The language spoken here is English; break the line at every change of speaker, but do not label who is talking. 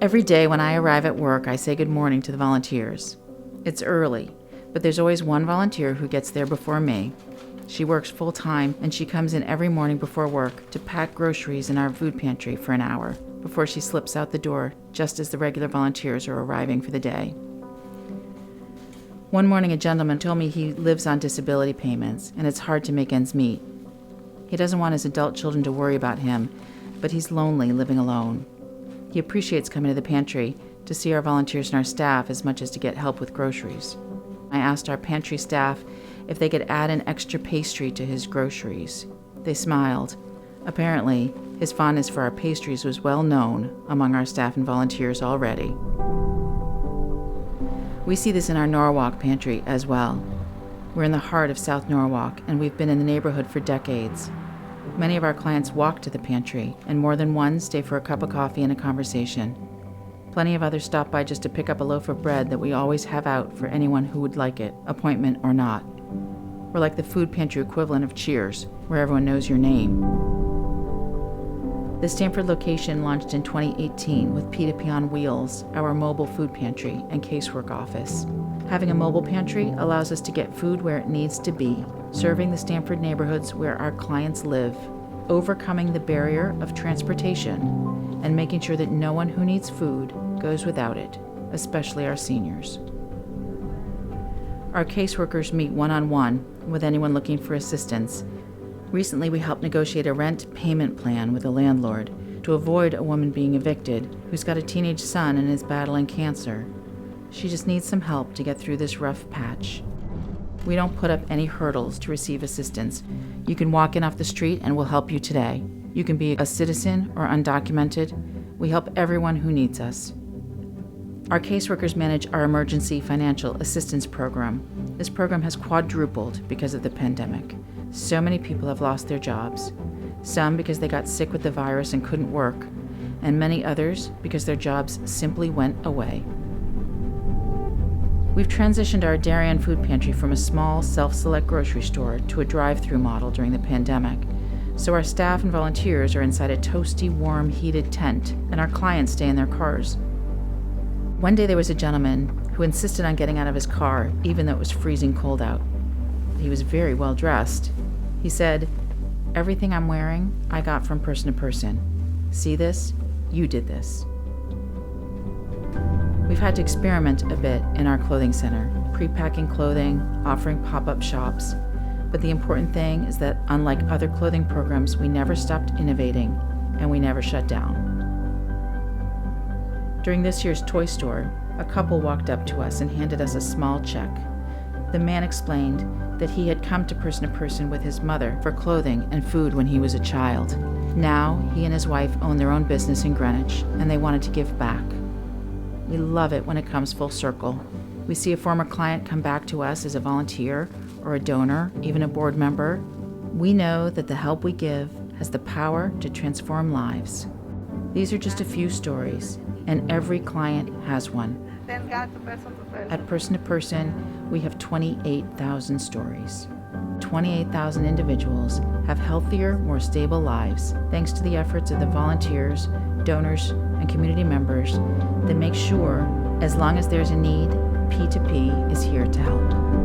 Every day when I arrive at work, I say good morning to the volunteers. It's early, but there's always one volunteer who gets there before me. She works full-time, and she comes in every morning before work to pack groceries in our food pantry for an hour before she slips out the door just as the regular volunteers are arriving for the day. One morning, a gentleman told me he lives on disability payments, and it's hard to make ends meet. He doesn't want his adult children to worry about him, but he's lonely living alone. He appreciates coming to the pantry to see our volunteers and our staff as much as to get help with groceries. I asked our pantry staff if they could add an extra pastry to his groceries. They smiled. Apparently, his fondness for our pastries was well known among our staff and volunteers already. We see this in our Norwalk pantry as well. We're in the heart of South Norwalk, and we've been in the neighborhood for decades. Many of our clients walk to the pantry, and more than one stay for a cup of coffee and a conversation. Plenty of others stop by just to pick up a loaf of bread that we always have out for anyone who would like it, appointment or not. We're like the food pantry equivalent of Cheers, where everyone knows your name. The Stamford location launched in 2018 with Pita on Wheels, our mobile food pantry and casework office. Having a mobile pantry allows us to get food where it needs to be, serving the Stamford neighborhoods where our clients live, overcoming the barrier of transportation, and making sure that no one who needs food goes without it, especially our seniors. Our caseworkers meet one-on-one with anyone looking for assistance. Recently, we helped negotiate a rent payment plan with a landlord to avoid a woman being evicted who's got a teenage son and is battling cancer. She just needs some help to get through this rough patch. We don't put up any hurdles to receive assistance. You can walk in off the street and we'll help you today. You can be a citizen or undocumented. We help everyone who needs us. Our caseworkers manage our emergency financial assistance program. This program has quadrupled because of the pandemic. So many people have lost their jobs. Some because they got sick with the virus and couldn't work, and many others because their jobs simply went away. We've transitioned our Darien food pantry from a small self-select grocery store to a drive-through model during the pandemic. So our staff and volunteers are inside a toasty, warm, heated tent, and our clients stay in their cars. One day there was a gentleman who insisted on getting out of his car, even though it was freezing cold out. He was very well dressed. He said, "Everything I'm wearing, I got from person to person. See this? You did this." We've had to experiment a bit in our clothing center, pre-packing clothing, offering pop-up shops. But the important thing is that unlike other clothing programs, we never stopped innovating and we never shut down. During this year's toy store, a couple walked up to us and handed us a small check. The man explained that he had come to person with his mother for clothing and food when he was a child. Now, he and his wife own their own business in Greenwich, and they wanted to give back. We love it when it comes full circle. We see a former client come back to us as a volunteer or a donor, even a board member. We know that the help we give has the power to transform lives. These are just a few stories, and every client has one. At Person to Person, we have 28,000 stories. 28,000 individuals have healthier, more stable lives thanks to the efforts of the volunteers, donors, and community members that make sure, as long as there's a need, P2P is here to help.